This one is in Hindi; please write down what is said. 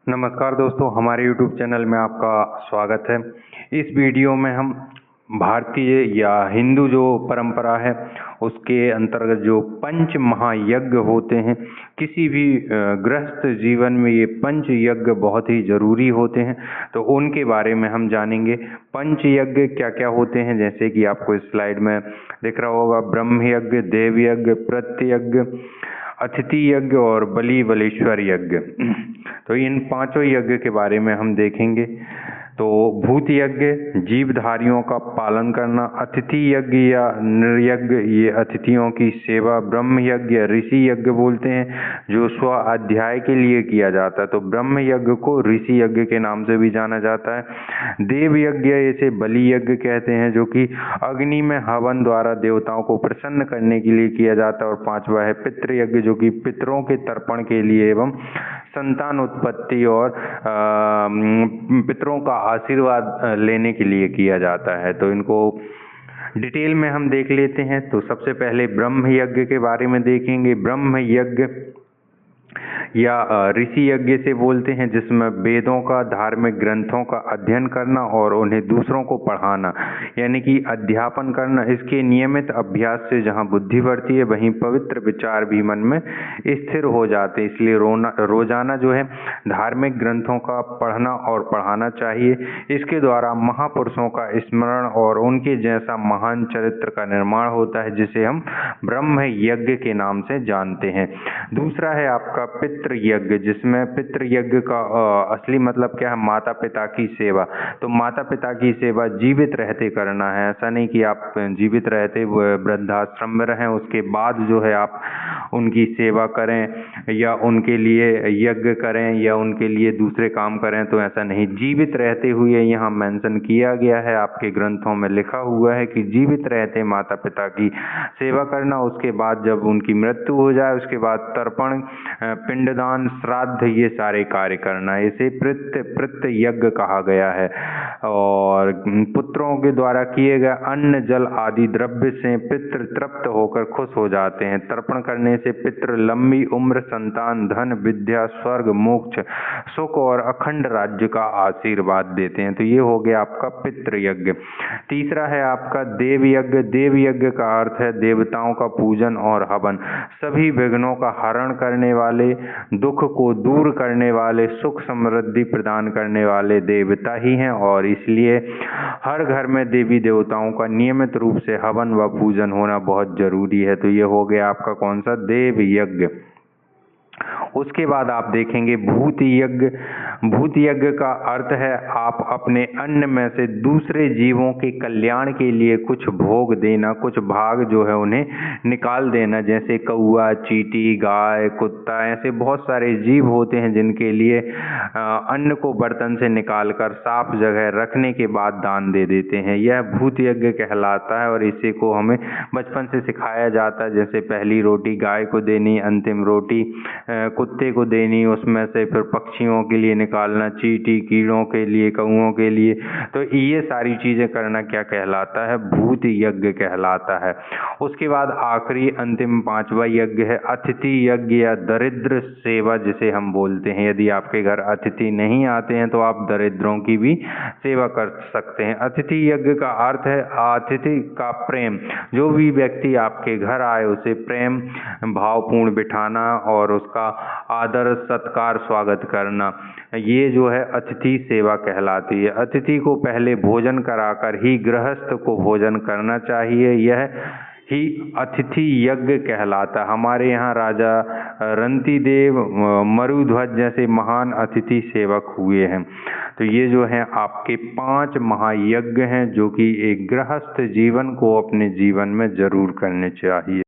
नमस्कार दोस्तों, हमारे YouTube चैनल में आपका स्वागत है। इस वीडियो में हम भारतीय या हिंदू जो परंपरा है उसके अंतर्गत जो पंच महायज्ञ होते हैं, किसी भी गृहस्थ जीवन में ये पंच यज्ञ बहुत ही जरूरी होते हैं, तो उनके बारे में हम जानेंगे। पंच यज्ञ क्या क्या होते हैं, जैसे कि आपको इस स्लाइड में दिख रहा होगा, ब्रह्म यज्ञ, देव यज्ञ, प्रत्ययज्ञ, अतिथि यज्ञ और बलि बलेश्वर यज्ञ। तो इन पांचों यज्ञ के बारे में हम देखेंगे। तो भूत यज्ञ, जीवधारियों का पालन करना, अतिथि यज्ञ या नृयज्ञ, ये अतिथियों की सेवा, ब्रह्म यज्ञ ऋषि यज्ञ बोलते हैं जो स्व अध्याय के लिए किया जाता है, तो ब्रह्म यज्ञ को ऋषि यज्ञ के नाम से भी जाना जाता है। देव यज्ञ इसे बलि यज्ञ कहते हैं, जो कि अग्नि में हवन द्वारा देवताओं को प्रसन्न करने के लिए किया जाता है। और पांचवा है पितृ यज्ञ, जो कि पितरों के तर्पण के लिए एवं संतान उत्पत्ति और पितरों का आशीर्वाद लेने के लिए किया जाता है। तो इनको डिटेल में हम देख लेते हैं। तो सबसे पहले ब्रह्म यज्ञ के बारे में देखेंगे। ब्रह्म यज्ञ या ऋषि यज्ञ से बोलते हैं, जिसमें वेदों का, धार्मिक ग्रंथों का अध्ययन करना और उन्हें दूसरों को पढ़ाना, यानी कि अध्यापन करना। इसके नियमित अभ्यास से जहाँ बुद्धि बढ़ती है, वहीं पवित्र विचार भी मन में स्थिर हो जाते हैं। इसलिए रोजाना जो है धार्मिक ग्रंथों का पढ़ना और पढ़ाना चाहिए। इसके द्वारा महापुरुषों का स्मरण और उनके जैसा महान चरित्र का निर्माण होता है, जिसे हम ब्रह्म यज्ञ के नाम से जानते हैं। दूसरा है आपका पितृ यज्ञ, जिसमें पितृ यज्ञ का असली मतलब क्या है, माता पिता की सेवा। तो माता पिता की सेवा जीवित रहते करना है। ऐसा नहीं कि आप जीवित रहते वृद्धाश्रम में रहें, उसके बाद जो है आप उनकी सेवा करें या उनके लिए यज्ञ करें या उनके लिए दूसरे काम करें, तो ऐसा नहीं। जीवित रहते हुए यहाँ मेंशन किया गया है, आपके ग्रंथों में लिखा हुआ है कि जीवित रहते माता पिता की सेवा करना। उसके बाद जब उनकी मृत्यु हो जाए, उसके बाद तर्पण, पिंडदान, श्राद्ध, ये सारे कार्य करना, इसे प्रत्य यज्ञ कहा गया है। और पुत्रों के द्वारा किए गए अन्न, जल आदि द्रव्य से पितृ तृप्त होकर खुश हो जाते हैं। तर्पण करने से पितृ लंबी उम्र, संतान, धन, विद्या, स्वर्ग, मोक्ष, सुख और अखंड राज्य का आशीर्वाद देते हैं। तो ये हो गया आपका पितृ यज्ञ। तीसरा है आपका देव यज्ञ। देव यज्ञ का अर्थ है देवताओं का पूजन और हवन। सभी विघ्नों का हरण करने वाले, दुख को दूर करने वाले, सुख समृद्धि प्रदान करने वाले देवता ही हैं, और इसलिए हर घर में देवी देवताओं का नियमित रूप से हवन व पूजन होना बहुत जरूरी है। तो ये हो गया आपका कौन सा, देव यज्ञ। उसके बाद आप देखेंगे भूत यज्ञ। भूत यज्ञ का अर्थ है आप अपने अन्न में से दूसरे जीवों के कल्याण के लिए कुछ भोग देना, कुछ भाग जो है उन्हें निकाल देना। जैसे कौआ, चींटी, गाय, कुत्ता, ऐसे बहुत सारे जीव होते हैं जिनके लिए अन्न को बर्तन से निकालकर साफ जगह रखने के बाद दान दे देते हैं। यह भूत यज्ञ कहलाता है, और इसी को हमें बचपन से सिखाया जाता है। जैसे पहली रोटी गाय को देनी, अंतिम रोटी कुत्ते को देनी, उसमें से फिर पक्षियों के लिए निकालना, चींटी, कीड़ों के लिए, कौओं के लिए। तो ये सारी चीजें करना क्या कहलाता है, भूत यज्ञ कहलाता है। उसके बाद आखिरी अंतिम पांचवा यज्ञ है अतिथि यज्ञ या दरिद्र सेवा, जिसे हम बोलते हैं। यदि आपके घर अतिथि नहीं आते हैं तो आप दरिद्रों की भी सेवा कर सकते हैं। अतिथि यज्ञ का अर्थ है अतिथि का प्रेम। जो भी व्यक्ति आपके घर आए उसे प्रेम भावपूर्ण बिठाना और उसका आदर सत्कार स्वागत करना, ये जो है अतिथि सेवा कहलाती है। अतिथि को पहले भोजन कराकर ही गृहस्थ को भोजन करना चाहिए, यह ही अतिथि यज्ञ कहलाता। हमारे यहाँ राजा रंतिदेव, मरुध्वज जैसे महान अतिथि सेवक हुए हैं। तो ये जो है आपके 5 महायज्ञ हैं, जो कि एक गृहस्थ जीवन को अपने जीवन में जरूर करने चाहिए।